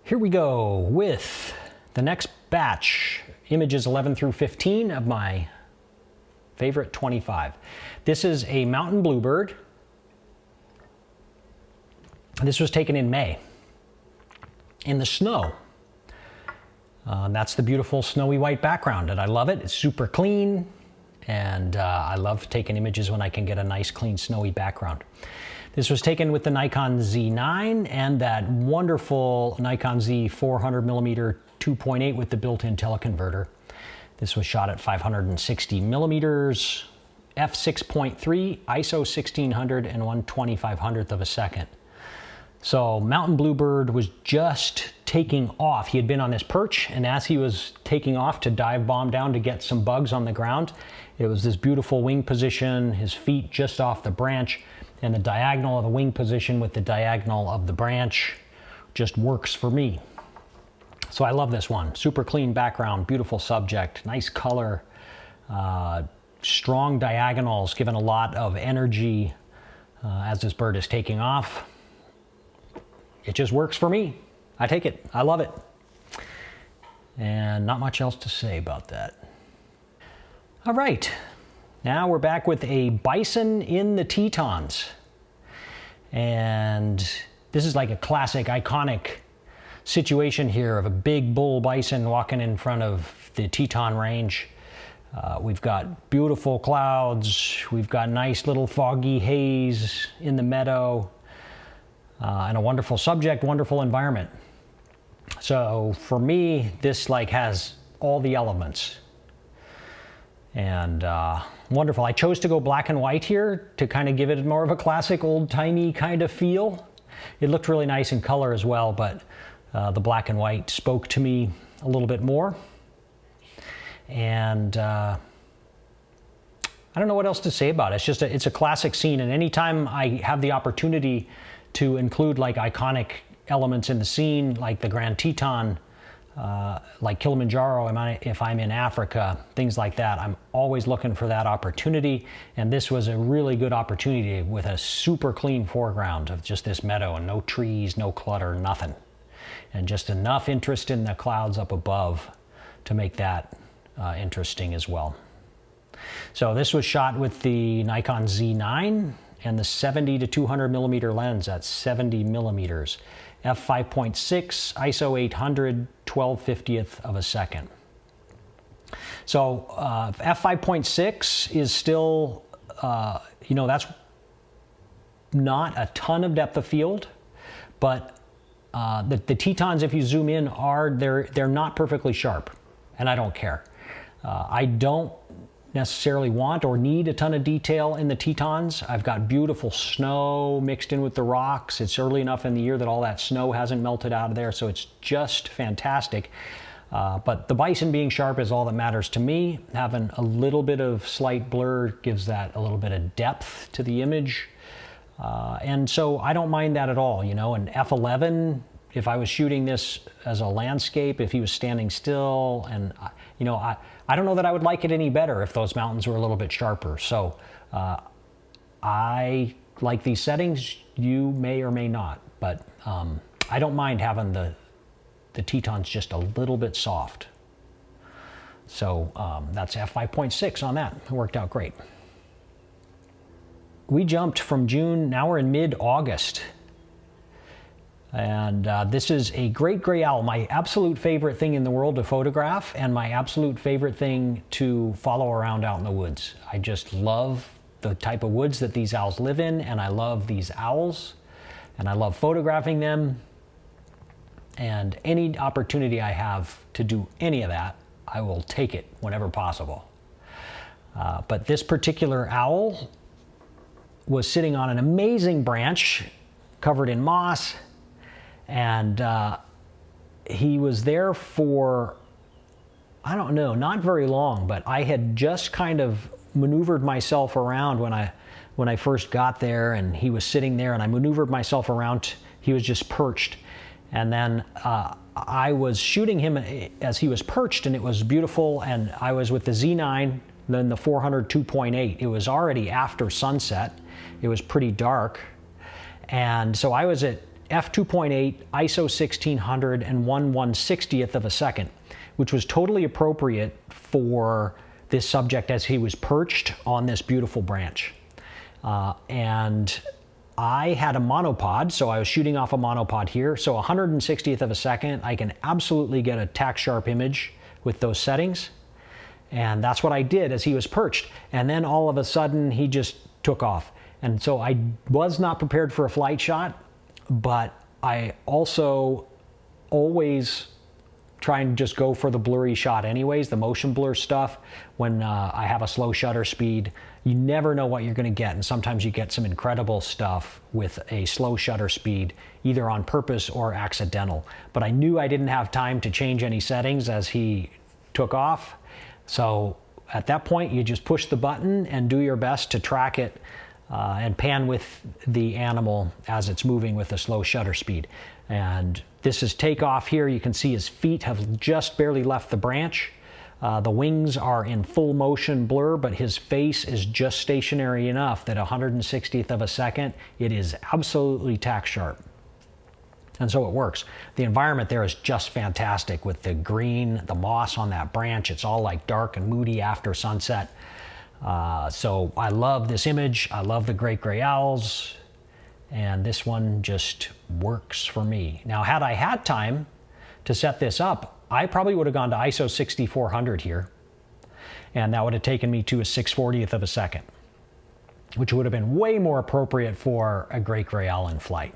Here we go with the next batch, images 11 through 15 of my favorite 25. This is a mountain bluebird. This was taken in May in the snow. That's the beautiful snowy white background, and I love it. It's super clean, and I love taking images when I can get a nice clean snowy background. This was taken with the Nikon Z9 and that wonderful Nikon Z 400mm 2.8 with the built-in teleconverter. This was shot at 560mm, f6.3, ISO 1600 and 1/2500th of a second. So Mountain Bluebird was just taking off. He had been on this perch, and as he was taking off to dive bomb down to get some bugs on the ground, it was this beautiful wing position, his feet just off the branch, and the diagonal of the wing position with the diagonal of the branch just works for me. So I love this one. Super clean background, beautiful subject, nice color, strong diagonals, giving a lot of energy as this bird is taking off. It just works for me. I take it. I love it. And not much else to say about that. All right. Now we're back with a bison in the Tetons. And this is like a classic, iconic situation here of a big bull bison walking in front of the Teton range. We've got beautiful clouds. We've got nice little foggy haze in the meadow. And a wonderful subject, wonderful environment. So for me, this like has all the elements. And wonderful. I chose to go black and white here to kind of give it more of a classic old-timey kind of feel. It looked really nice in color as well, but the black and white spoke to me a little bit more. And I don't know what else to say about it. It's a classic scene, and anytime I have the opportunity to include like iconic elements in the scene, like the Grand Teton, like Kilimanjaro, if I'm in Africa, things like that, I'm always looking for that opportunity. And this was a really good opportunity with a super clean foreground of just this meadow and no trees, no clutter, nothing. And just enough interest in the clouds up above to make that interesting as well. So this was shot with the Nikon Z9 and the 70 to 200mm lens at 70mm, f5.6, ISO 800, 12/50th of a second. So f5.6 is still, that's not a ton of depth of field, but the Tetons, if you zoom in, they're not perfectly sharp, and I don't care. I don't necessarily want or need a ton of detail in the Tetons. I've got beautiful snow mixed in with the rocks. It's early enough in the year that all that snow hasn't melted out of there, so it's just fantastic. But the bison being sharp is all that matters to me. Having a little bit of slight blur gives that a little bit of depth to the image. And so I don't mind that at all, and f11, if I was shooting this as a landscape, if he was standing still, and I don't know that I would like it any better if those mountains were a little bit sharper. So I like these settings. You may or may not, but I don't mind having the Tetons just a little bit soft. So that's f5.6 on that. It worked out great. We jumped from June, now we're in mid-August. And this is a great gray owl, my absolute favorite thing in the world to photograph, and my absolute favorite thing to follow around out in the woods. I just love the type of woods that these owls live in, and I love these owls, and I love photographing them. And any opportunity I have to do any of that, I will take it whenever possible. But this particular owl was sitting on an amazing branch covered in moss. And he was there for, I don't know, not very long, but I had just kind of maneuvered myself around when I first got there, and he was sitting there, and I maneuvered myself around. He was just perched. And then I was shooting him as he was perched, and it was beautiful. And I was with the Z9, then the 400 2.8. It was already after sunset. It was pretty dark. And so I was at f2.8, ISO 1600, and 1/160th of a second, which was totally appropriate for this subject as he was perched on this beautiful branch. And I had a monopod, so I was shooting off a monopod here. So 160th of a second, I can absolutely get a tack sharp image with those settings. And that's what I did as he was perched. And then all of a sudden, he just took off. And so I was not prepared for a flight shot, but I also always try and just go for the blurry shot anyways, the motion blur stuff. When I have a slow shutter speed, you never know what you're going to get, and sometimes you get some incredible stuff with a slow shutter speed, either on purpose or accidental. But I knew I didn't have time to change any settings as he took off, so at that point you just push the button and do your best to track it and pan with the animal as it's moving with a slow shutter speed. And this is takeoff here. You can see his feet have just barely left the branch. The wings are in full motion blur, but his face is just stationary enough that 160th of a second, it is absolutely tack sharp. And so it works. The environment there is just fantastic with the green, the moss on that branch. It's all like dark and moody after sunset. So I love this image. I love the great gray owls. And this one just works for me. Now, had I had time to set this up, I probably would have gone to ISO 6400 here. And that would have taken me to a 6/40th of a second, which would have been way more appropriate for a great gray owl in flight.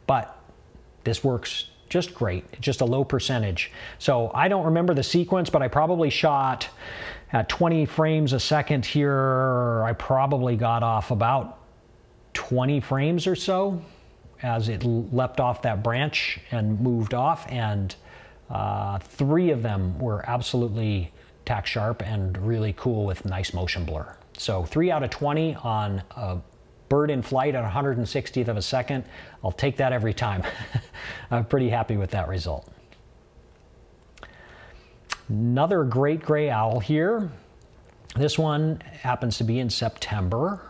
But this works just great, just a low percentage. So I don't remember the sequence, but I probably shot at 20 frames a second here. I probably got off about 20 frames or so as it leapt off that branch and moved off, and 3 of them were absolutely tack sharp and really cool with nice motion blur. So 3 out of 20 on a bird in flight at 160th of a second. I'll take that every time. I'm pretty happy with that result. Another great gray owl here. This one happens to be in September.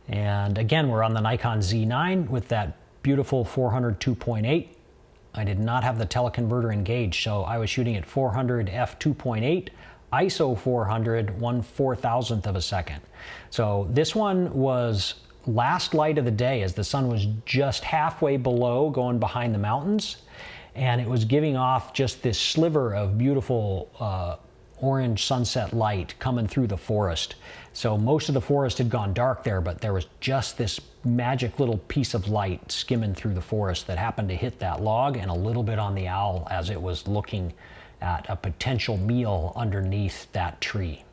And again, we're on the Nikon Z9 with that beautiful 400 2.8. I did not have the teleconverter engaged, so I was shooting at 400 f2.8, ISO 400, 1/4000th of a second. So this one was last light of the day as the sun was just halfway below, going behind the mountains, and it was giving off just this sliver of beautiful orange sunset light coming through the forest. So most of the forest had gone dark there, but there was just this magic little piece of light skimming through the forest that happened to hit that log and a little bit on the owl as it was looking at a potential meal underneath that tree.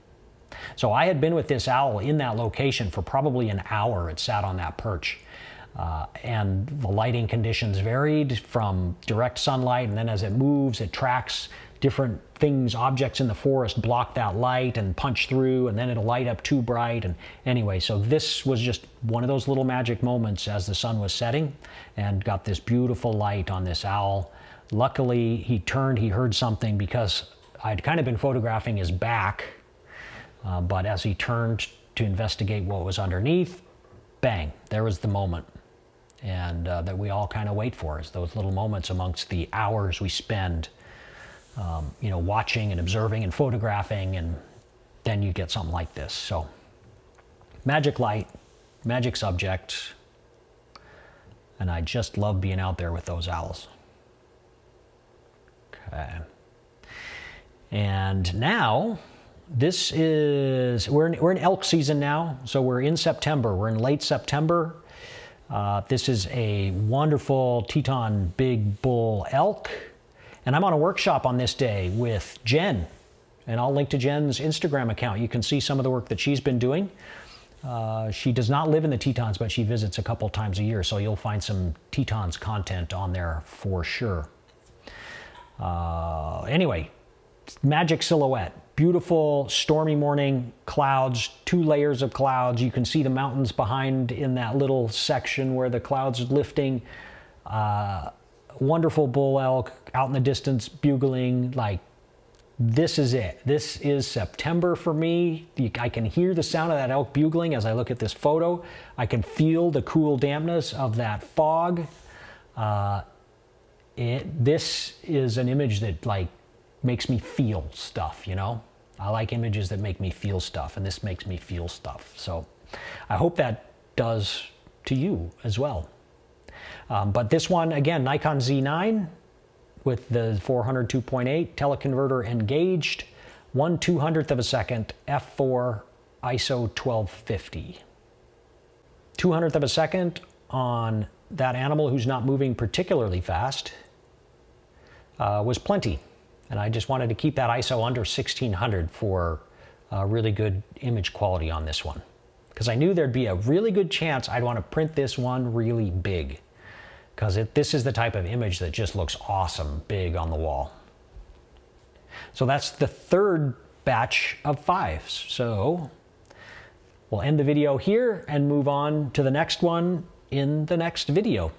So I had been with this owl in that location for probably an hour. It sat on that perch. And the lighting conditions varied from direct sunlight, and then as it moves, it tracks different things, objects in the forest block that light and punch through, and then it'll light up too bright. And anyway, so this was just one of those little magic moments as the sun was setting and got this beautiful light on this owl. Luckily, he turned, he heard something because I'd kind of been photographing his back, but as he turned to investigate what was underneath, bang, there was the moment. And that we all kind of wait for, is those little moments amongst the hours we spend watching and observing and photographing, and then you get something like this. So magic light, magic subject, and I just love being out there with those owls. Okay. And now this is, we're in elk season now, so we're in September. We're in late September. This is a wonderful Teton big bull elk. And I'm on a workshop on this day with Jen, and I'll link to Jen's Instagram account. You can see some of the work that she's been doing. She does not live in the Tetons, but she visits a couple times a year, so you'll find some Tetons content on there for sure. Anyway, magic silhouette. Beautiful stormy morning, clouds, 2 layers of clouds. You can see the mountains behind in that little section where the clouds are lifting. Wonderful bull elk out in the distance bugling, like this is it. This is September for me. I can hear the sound of that elk bugling as I look at this photo. I can feel the cool dampness of that fog. This is an image that like makes me feel stuff, you know? I like images that make me feel stuff, and this makes me feel stuff. So I hope that does to you as well. But this one, again, Nikon Z9 with the 400 2.8 teleconverter engaged, 1/200th of a second, f4, ISO 1250. 200th of a second on that animal who's not moving particularly fast was plenty. And I just wanted to keep that ISO under 1600 for really good image quality on this one. Because I knew there'd be a really good chance I'd want to print this one really big. Because this is the type of image that just looks awesome big on the wall. So that's the third batch of 5s. So we'll end the video here and move on to the next one in the next video.